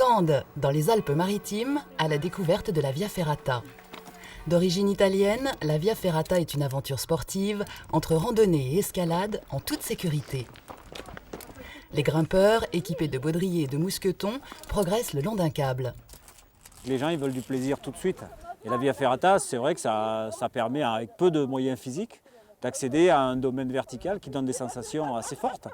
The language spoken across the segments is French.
Tende, dans les Alpes-Maritimes, à la découverte de la Via Ferrata. D'origine italienne, la Via Ferrata est une aventure sportive entre randonnée et escalade en toute sécurité. Les grimpeurs, équipés de baudriers et de mousquetons, progressent le long d'un câble. Les gens ils veulent du plaisir tout de suite. Et la Via Ferrata, c'est vrai que ça permet, avec peu de moyens physiques, d'accéder à un domaine vertical qui donne des sensations assez fortes.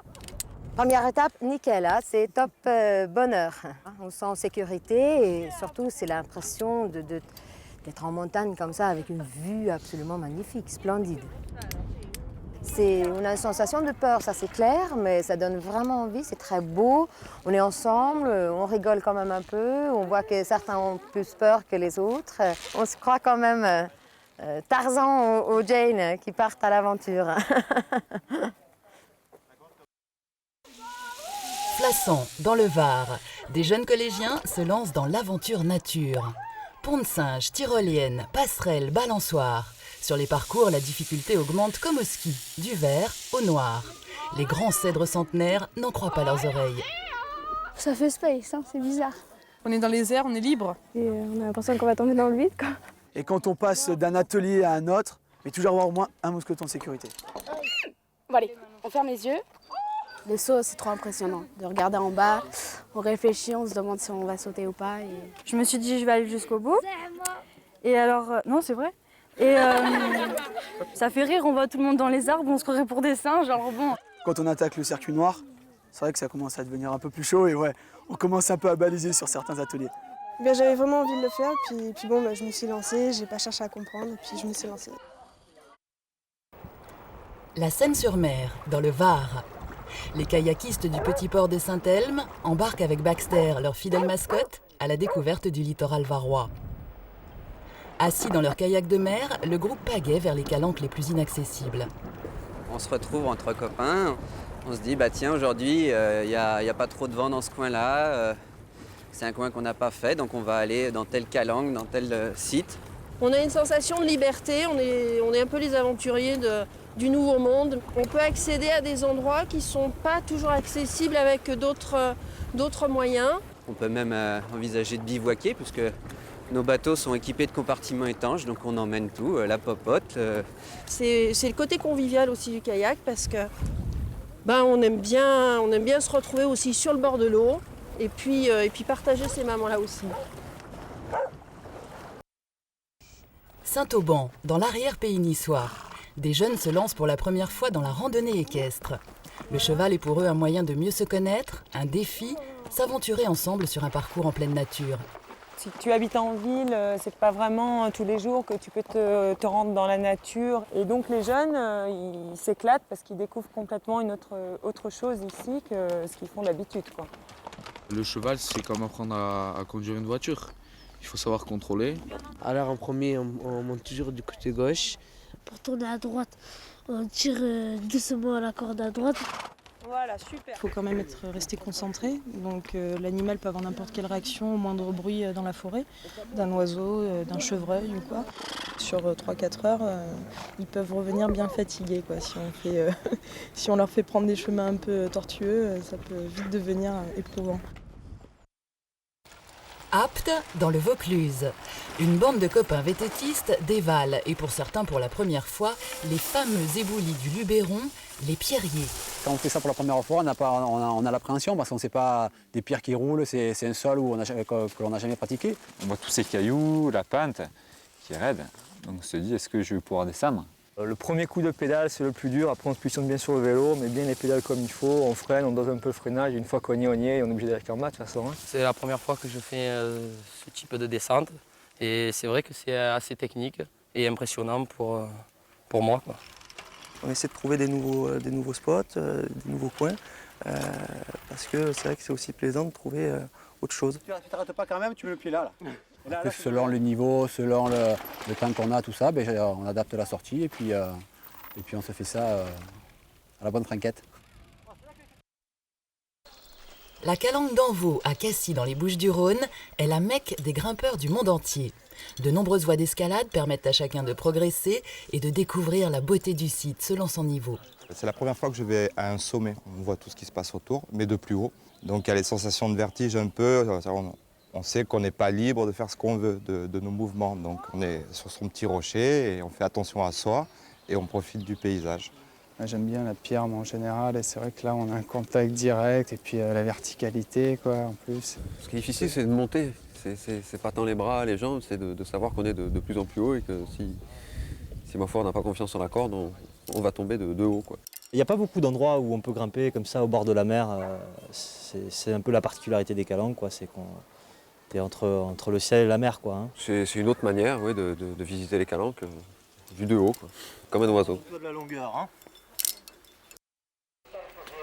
Première étape, nickel, hein, c'est top bonheur. On se sent en sécurité et surtout c'est l'impression d'être en montagne comme ça avec une vue absolument magnifique, splendide. On a une sensation de peur, ça c'est clair, mais ça donne vraiment envie, c'est très beau. On est ensemble, on rigole quand même un peu, on voit que certains ont plus peur que les autres. On se croit quand même Tarzan ou Jane qui partent à l'aventure. Plassans, dans le Var, des jeunes collégiens se lancent dans l'aventure nature. Pont de singe, tyrolienne, passerelle, balançoire. Sur les parcours, la difficulté augmente comme au ski, du vert au noir. Les grands cèdres centenaires n'en croient pas leurs oreilles. Ça fait space, hein, c'est bizarre. On est dans les airs, on est libre. Et on a l'impression qu'on va tomber dans le vide, quoi. Et quand on passe d'un atelier à un autre, il faut toujours avoir au moins un mousqueton de sécurité. Bon allez, on ferme les yeux. Les sauts, c'est trop impressionnant. De regarder en bas, on réfléchit, on se demande si on va sauter ou pas. Et... Je me suis dit, je vais aller jusqu'au bout. Et alors, non, c'est vrai. Et ça fait rire, on voit tout le monde dans les arbres, on se croirait pour des singes, genre bon. Quand on attaque le circuit noir, c'est vrai que ça commence à devenir un peu plus chaud et ouais, on commence un peu à baliser sur certains ateliers. J'avais vraiment envie de le faire, puis bon, je me suis lancée, j'ai pas cherché à comprendre, puis je me suis lancée. La Seine-sur-Mer, dans le Var. Les kayakistes du petit port de Saint-Elme embarquent avec Baxter, leur fidèle mascotte, à la découverte du littoral varois. Assis dans leur kayak de mer, le groupe pagaie vers les calanques les plus inaccessibles. On se retrouve entre copains, on se dit tiens aujourd'hui il n'y a pas trop de vent dans ce coin-là, c'est un coin qu'on n'a pas fait donc on va aller dans telle calanque, dans tel site. On a une sensation de liberté, on est un peu les aventuriers du nouveau monde. On peut accéder à des endroits qui ne sont pas toujours accessibles avec d'autres moyens. On peut même envisager de bivouaquer puisque nos bateaux sont équipés de compartiments étanches, donc on emmène tout, la popote. C'est le côté convivial aussi du kayak parce que on aime bien se retrouver aussi sur le bord de l'eau et puis partager ces moments-là aussi. Saint-Auban, dans l'arrière-pays niçois. Des jeunes se lancent pour la première fois dans la randonnée équestre. Le cheval est pour eux un moyen de mieux se connaître, un défi, s'aventurer ensemble sur un parcours en pleine nature. Si tu habites en ville, c'est pas vraiment tous les jours que tu peux te rendre dans la nature. Et donc les jeunes, ils s'éclatent parce qu'ils découvrent complètement une autre chose ici que ce qu'ils font d'habitude, quoi. Le cheval, c'est comme apprendre à conduire une voiture. Il faut savoir contrôler. Alors en premier, on monte toujours du côté gauche. Pour tourner à droite, on tire doucement à la corde à droite. Voilà, super. Il faut quand même rester concentré. Donc l'animal peut avoir n'importe quelle réaction au moindre bruit dans la forêt, d'un oiseau, d'un chevreuil ou quoi. Sur 3-4 heures, ils peuvent revenir bien fatigués, quoi. Si on leur fait prendre des chemins un peu tortueux, ça peut vite devenir éprouvant. Apte, dans le Vaucluse. Une bande de copains vététistes dévalent, et pour certains pour la première fois, les fameux éboulis du Luberon, les pierriers. Quand on fait ça pour la première fois, on a l'appréhension parce qu'on ne sait pas des pierres qui roulent, c'est un sol que l'on n'a jamais pratiqué. On voit tous ces cailloux, la pente qui est raide, donc on se dit est-ce que je vais pouvoir descendre ? Le premier coup de pédale, c'est le plus dur. Après, on se positionne bien sur le vélo, on met bien les pédales comme il faut, on freine, on dose un peu le freinage. Une fois qu'on y est, on est obligé d'aller en bas de toute façon. C'est la première fois que je fais ce type de descente. Et c'est vrai que c'est assez technique et impressionnant pour moi, quoi. On essaie de trouver des nouveaux spots, des nouveaux coins, parce que c'est vrai que c'est aussi plaisant de trouver autre chose. Tu t'arrêtes pas quand même, tu mets le pied là. Selon le niveau, selon le temps qu'on a, tout ça, on adapte la sortie et puis on se fait ça à la bonne franquette. La calanque d'Envaux, à Cassis dans les Bouches-du-Rhône, est la mecque des grimpeurs du monde entier. De nombreuses voies d'escalade permettent à chacun de progresser et de découvrir la beauté du site selon son niveau. C'est la première fois que je vais à un sommet. On voit tout ce qui se passe autour, mais de plus haut. Donc il y a les sensations de vertige un peu. On sait qu'on n'est pas libre de faire ce qu'on veut de nos mouvements. Donc on est sur son petit rocher et on fait attention à soi et on profite du paysage. J'aime bien la pierre en général et c'est vrai que là on a un contact direct et puis la verticalité quoi en plus. Ce qui est difficile c'est de monter, c'est pas tant les bras, les jambes, c'est de savoir qu'on est de plus en plus haut et que si ma foi on n'a pas confiance en la corde, on va tomber de haut, quoi. Il n'y a pas beaucoup d'endroits où on peut grimper comme ça au bord de la mer. C'est un peu la particularité des calanques, quoi. C'est qu'on est entre le ciel et la mer, quoi, hein. C'est une autre manière, oui, de visiter les calanques, vue de haut, quoi. Comme un oiseau. De la longueur, hein.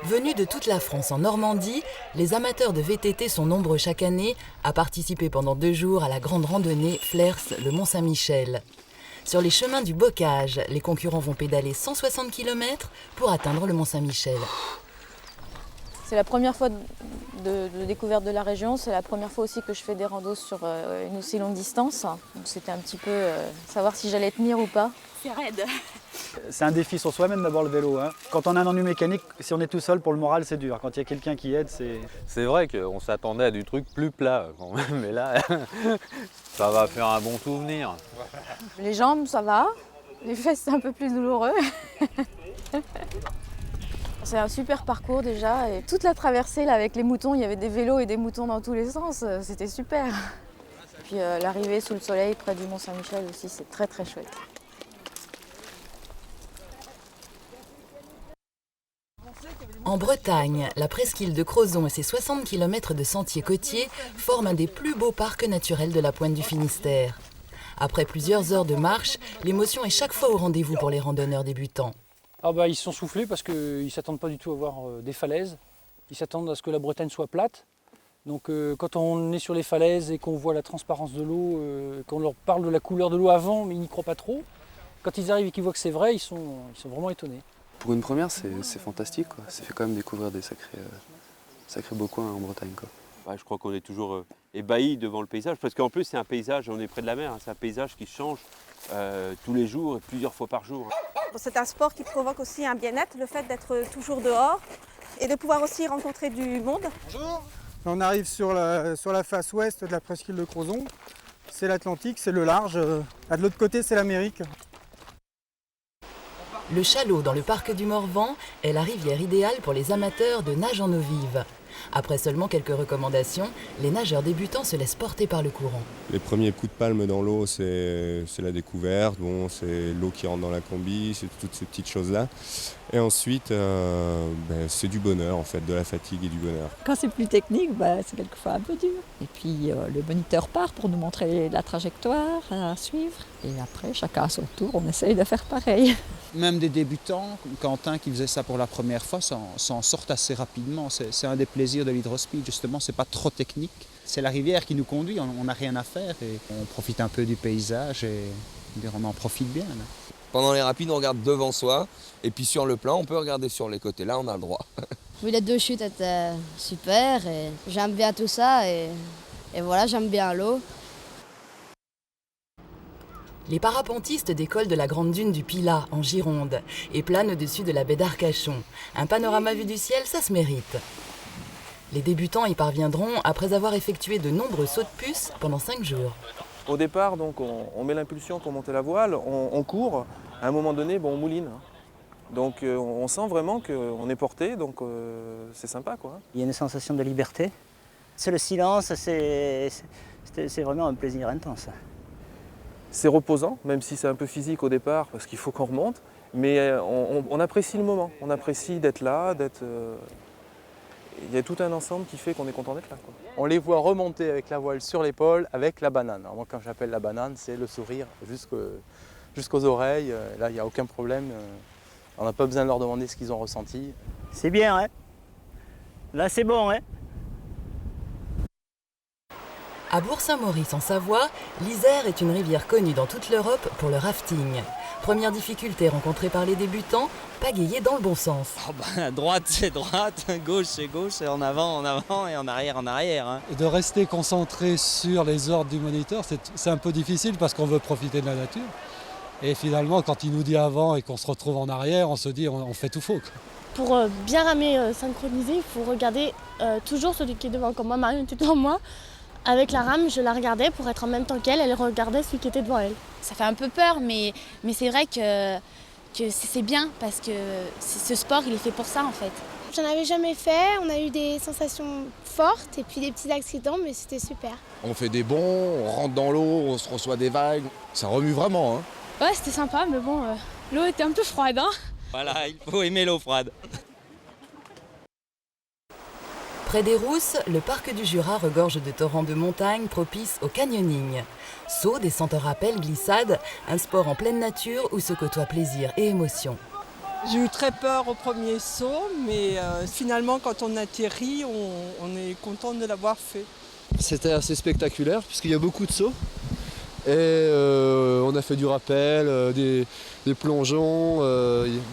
Venus de toute la France en Normandie, les amateurs de VTT sont nombreux chaque année à participer pendant 2 jours à la grande randonnée Flers-le Mont-Saint-Michel. Sur les chemins du Bocage, les concurrents vont pédaler 160 km pour atteindre le Mont-Saint-Michel. C'est la première fois de découverte de la région, c'est la première fois aussi que je fais des randos sur une aussi longue distance. Donc c'était un petit peu savoir si j'allais tenir ou pas. C'est raide. C'est un défi sur soi-même d'abord le vélo, hein. Quand on a un ennui mécanique, si on est tout seul, pour le moral c'est dur. Quand il y a quelqu'un qui aide, c'est... C'est vrai qu'on s'attendait à du truc plus plat quand même, mais là, ça va faire un bon souvenir. Les jambes, ça va. Les fesses, c'est un peu plus douloureux. C'est un super parcours déjà. Et toute la traversée là, avec les moutons, il y avait des vélos et des moutons dans tous les sens. C'était super. Puis l'arrivée sous le soleil près du Mont-Saint-Michel aussi, c'est très très chouette. En Bretagne, la presqu'île de Crozon et ses 60 km de sentiers côtiers forment un des plus beaux parcs naturels de la pointe du Finistère. Après plusieurs heures de marche, l'émotion est chaque fois au rendez-vous pour les randonneurs débutants. Ah bah, ils se sont soufflés parce qu'ils ne s'attendent pas du tout à voir des falaises. Ils s'attendent à ce que la Bretagne soit plate. Donc quand on est sur les falaises et qu'on voit la transparence de l'eau, qu'on leur parle de la couleur de l'eau avant, mais ils n'y croient pas trop, quand ils arrivent et qu'ils voient que c'est vrai, ils sont vraiment étonnés. Pour une première, c'est fantastique, quoi. Ça fait quand même découvrir des sacrés beaux coins en Bretagne, quoi. Ouais, je crois qu'on est toujours ébahis devant le paysage, parce qu'en plus c'est un paysage, on est près de la mer, hein, c'est un paysage qui change tous les jours et plusieurs fois par jour. C'est un sport qui provoque aussi un bien-être, le fait d'être toujours dehors et de pouvoir aussi rencontrer du monde. Bonjour. On arrive sur la face ouest de la presqu'île de Crozon. C'est l'Atlantique, c'est le large. De l'autre côté, c'est l'Amérique. Le Chalot, dans le parc du Morvan, est la rivière idéale pour les amateurs de nage en eau vive. Après seulement quelques recommandations, les nageurs débutants se laissent porter par le courant. Les premiers coups de palme dans l'eau, c'est la découverte, bon, c'est l'eau qui rentre dans la combi, c'est toutes ces petites choses-là. Et ensuite, c'est du bonheur, en fait, de la fatigue et du bonheur. Quand c'est plus technique, c'est quelquefois un peu dur. Et puis le moniteur part pour nous montrer la trajectoire à suivre. Et après, chacun à son tour, on essaye de faire pareil. Même des débutants, comme Quentin qui faisait ça pour la première fois, s'en sortent assez rapidement. C'est un des plaisirs de l'hydrospeed, justement, c'est pas trop technique. C'est la rivière qui nous conduit, on n'a rien à faire et on profite un peu du paysage et on en profite bien. Là. Pendant les rapides, on regarde devant soi et puis sur le plan, on peut regarder sur les côtés. Là, on a le droit. Oui, les 2 chutes étaient super et j'aime bien tout ça et voilà, j'aime bien l'eau. Les parapentistes décollent de la grande dune du Pilat, en Gironde, et planent au-dessus de la baie d'Arcachon. Un panorama vu du ciel, ça se mérite. Les débutants y parviendront après avoir effectué de nombreux sauts de puce pendant 5 jours. Au départ, donc, on met l'impulsion pour monter la voile, on court, à un moment donné, on mouline. Donc on sent vraiment qu'on est porté, donc c'est sympa, quoi. Il y a une sensation de liberté. C'est le silence, c'est vraiment un plaisir intense. C'est reposant, même si c'est un peu physique au départ, parce qu'il faut qu'on remonte, mais on apprécie le moment, on apprécie d'être là, il y a tout un ensemble qui fait qu'on est content d'être là, quoi. On les voit remonter avec la voile sur l'épaule, avec la banane. Alors moi, quand j'appelle la banane, c'est le sourire jusqu'aux oreilles. Là, il n'y a aucun problème. On n'a pas besoin de leur demander ce qu'ils ont ressenti. C'est bien, hein? Là, c'est bon, hein? À Bourg-Saint-Maurice, en Savoie, l'Isère est une rivière connue dans toute l'Europe pour le rafting. Première difficulté rencontrée par les débutants, pagayer dans le bon sens. Droite c'est droite, gauche c'est gauche, et en avant et en arrière. Hein. De rester concentré sur les ordres du moniteur, c'est un peu difficile parce qu'on veut profiter de la nature. Et finalement, quand il nous dit avant et qu'on se retrouve en arrière, on se dit on fait tout faux, quoi. Pour bien ramer synchronisé, il faut regarder toujours celui qui est devant. Comme moi, Marion était devant moi. Avec la rame, je la regardais pour être en même temps qu'elle. Elle regardait celui qui était devant elle. Ça fait un peu peur, mais c'est vrai que c'est bien parce que ce sport, il est fait pour ça en fait. J'en avais jamais fait, on a eu des sensations fortes et puis des petits accidents, mais c'était super. On fait des bonds, on rentre dans l'eau, on se reçoit des vagues. Ça remue vraiment, hein. Ouais, c'était sympa, mais bon, l'eau était un peu froide, hein. Voilà, il faut aimer l'eau froide. Près des Rousses, le parc du Jura regorge de torrents de montagne propices au canyoning. Saut, descente en rappel, glissade, un sport en pleine nature où se côtoient plaisir et émotion. J'ai eu très peur au premier saut, mais finalement quand on atterrit, on est content de l'avoir fait. C'était assez spectaculaire puisqu'il y a beaucoup de sauts. Et on a fait du rappel, des plongeons.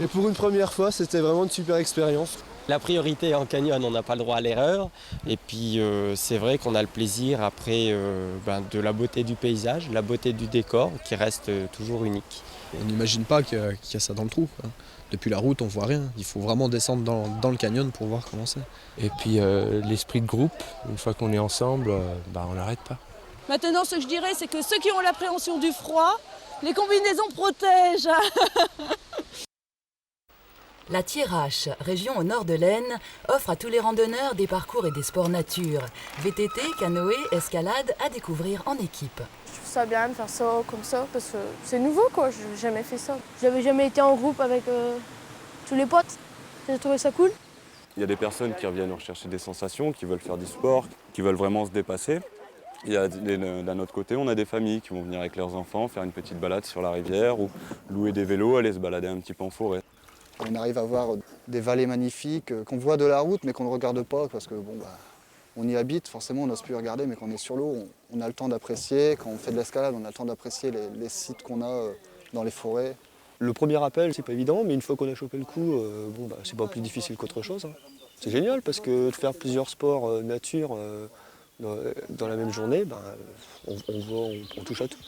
Et pour une première fois, c'était vraiment une super expérience. La priorité en canyon, on n'a pas le droit à l'erreur. Et puis c'est vrai qu'on a le plaisir après de la beauté du paysage, la beauté du décor qui reste toujours unique. On n'imagine pas qu'il y a ça dans le trou, quoi. Depuis la route, on voit rien. Il faut vraiment descendre dans le canyon pour voir comment c'est. Et puis l'esprit de groupe, une fois qu'on est ensemble, on n'arrête pas. Maintenant, ce que je dirais, c'est que ceux qui ont l'appréhension du froid, les combinaisons protègent. La Thiérache, région au nord de l'Aisne, offre à tous les randonneurs des parcours et des sports nature. VTT, canoë, escalade à découvrir en équipe. Je trouve ça bien de faire ça comme ça parce que c'est nouveau quoi, j'ai jamais fait ça. J'avais jamais été en groupe avec tous les potes, j'ai trouvé ça cool. Il y a des personnes qui reviennent rechercher des sensations, qui veulent faire du sport, qui veulent vraiment se dépasser. Il y a d'un autre côté, on a des familles qui vont venir avec leurs enfants faire une petite balade sur la rivière ou louer des vélos, aller se balader un petit peu en forêt. On arrive à voir des vallées magnifiques qu'on voit de la route mais qu'on ne regarde pas parce que on y habite, forcément on n'ose plus regarder, mais quand on est sur l'eau, on a le temps d'apprécier. Quand on fait de l'escalade, on a le temps d'apprécier les sites qu'on a dans les forêts. Le premier appel, c'est pas évident, mais une fois qu'on a chopé le coup, c'est pas plus difficile qu'autre chose, hein. C'est génial parce que de faire plusieurs sports nature dans la même journée, on touche à tout.